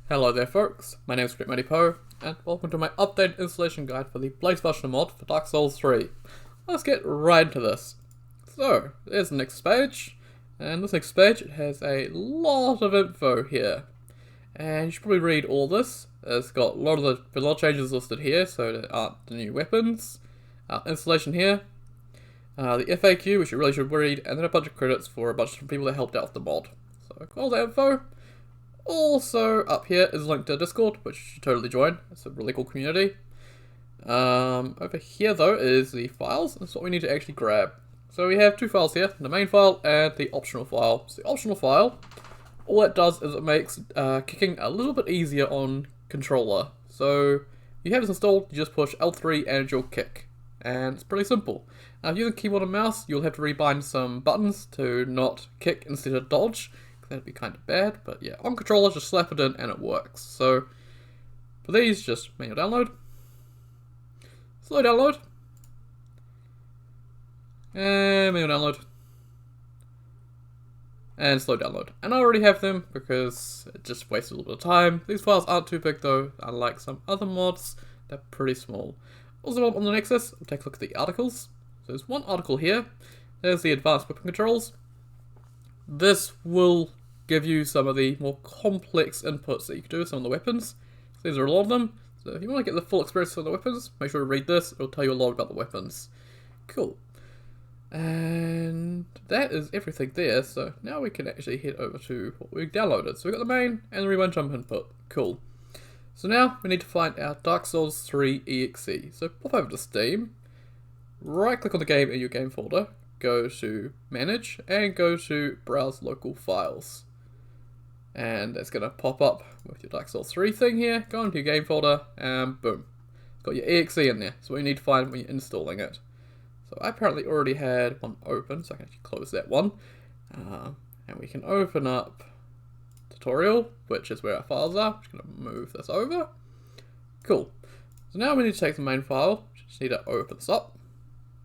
Hello there folks, my name is Poe, and welcome to my updated installation guide for the Blades of Ashina mod for Dark Souls 3. Let's get right into this. So, there's the next page, and this next page it has a lot of info here. And you should probably read all this. It's got a lot of the vanilla changes listed here, so there aren't the new weapons. Installation here. The FAQ, which you really should read, and then a bunch of credits for a bunch of different people that helped out with the mod. So, all that info. Also, up here is a link to Discord, which you should totally join. It's a really cool community. Over here, though, is the files. That's what we need to actually grab. So we have two files here, the main file and the optional file. So the optional file, all it does is it makes kicking a little bit easier on controller. So you have this installed, you just push L3 and you'll kick. And it's pretty simple. Now, if you're using keyboard and mouse, you'll have to rebind some buttons to not kick instead of dodge. That'd be kind of bad, but yeah, on controller, just slap it in and it works. So, for these, just manual download, slow download, and manual download, and slow download. And I already have them because it just wastes a little bit of time. These files aren't too big though, unlike some other mods, they're pretty small. Also on the Nexus, we'll take a look at the articles. So there's one article here, there's the advanced weapon controls. This will give you some of the more complex inputs that you can do with some of the weapons. So these are a lot of them. So if you want to get the full experience of the weapons, make sure to read this. It'll tell you a lot about the weapons. Cool. And that is everything there. So now we can actually head over to what we downloaded. So we've got the main and the rewind jump input. Cool. So now we need to find our Dark Souls 3 exe. So pop over to Steam. Right click on the game in your game folder. Go to Manage, and go to Browse Local Files. And that's going to pop up with your Dark Souls 3 thing here. Go into your game folder, and boom. It's got your exe in there. So what you need to find when you're installing it. So I apparently already had one open, so I can actually close that one. And we can open up Tutorial, which is where our files are. I'm just going to move this over. Cool. So now we need to take the main file. Just need to open this up.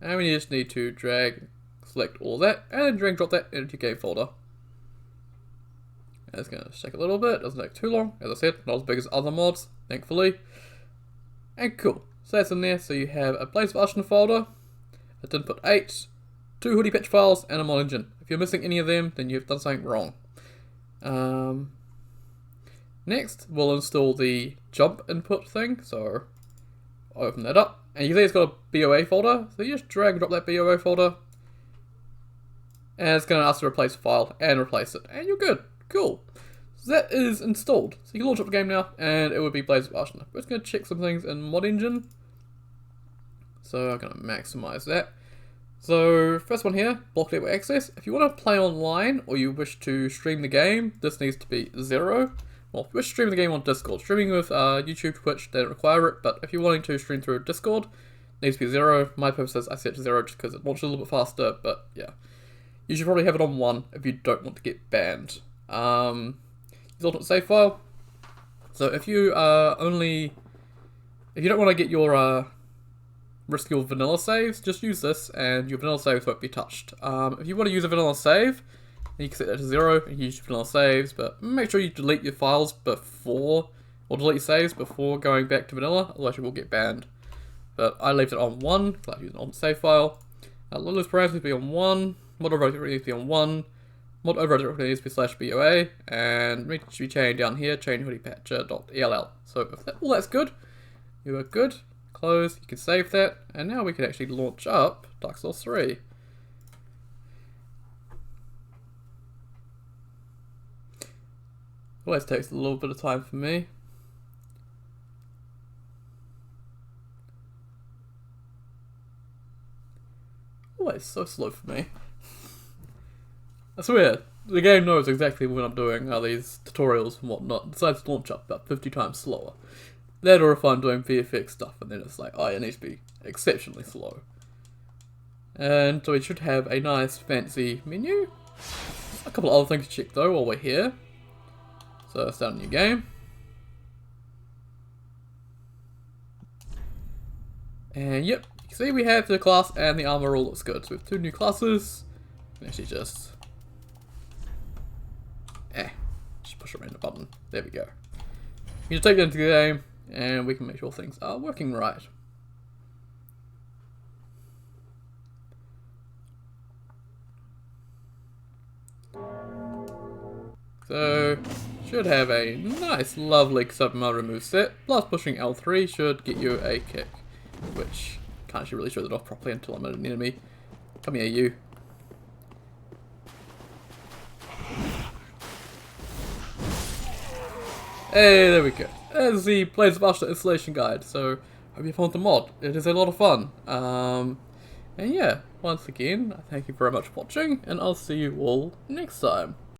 And we just need to select all that, and then drag and drop that into your game folder. And it's going to take a little bit, doesn't take too long. As I said, not as big as other mods, thankfully. And cool. So that's in there, so you have a Blades of Ashina folder, a input 8, 2 hoodie patch files, and a mod engine. If you're missing any of them, then you've done something wrong. Next, we'll install the jump input thing, so open that up. And you can see it's got a BOA folder, so you just drag and drop that BOA folder. And it's going to ask to replace a file and replace it. And you're good. Cool. So that is installed. So you can launch up the game now and it would be Blades of Ashina. We're just going to check some things in Mod Engine. So I'm going to maximize that. So first one here, block network access. If you want to play online or you wish to stream the game, this needs to be 0. Well, if you wish to stream the game on Discord, streaming with YouTube, Twitch, they don't require it. But if you're wanting to stream through Discord, it needs to be 0. My purpose is I set it to 0 just because it launches a little bit faster, but yeah. You should probably have it on 1 if you don't want to get banned. Use alternate save file. So if you if you don't want to get your risk your vanilla saves, just use this and your vanilla saves won't be touched. If you want to use a vanilla save, you can set that to 0 and use your vanilla saves, but make sure you delete your files before, or delete your saves before going back to vanilla, otherwise you will get banned. But I left it on 1 because I use an alternate save file. Lilith's parameters need to be on 1. Mod override needs to be on 1. Mod override needs to be /BOA. And we should be chained down here, chain hoodie patcher.ell. So if all that's good, you are good. Close, you can save that. And now we can actually launch up Dark Souls 3. Always takes a little bit of time for me. Always so slow for me. I swear, the game knows exactly when I'm doing these tutorials and whatnot. It decides to launch up about 50 times slower. That or if I'm doing VFX stuff and then it's like, oh, it needs to be exceptionally slow. And so we should have a nice fancy menu. A couple of other things to check though while we're here. So start a new game. And yep, you can see we have the class and the armor all looks good. So we have 2 new classes. Actually just push a random button. There we go. You just take it into the game, and we can make sure things are working right. So, should have a nice, lovely Submarine move set, plus pushing L3 should get you a kick, which can't actually really show that off properly until I'm at an enemy. Come here, you. Hey, there we go. There's the Blades of Ashina installation guide, so hope you found the mod. It is a lot of fun. And yeah, once again, thank you very much for watching, and I'll see you all next time.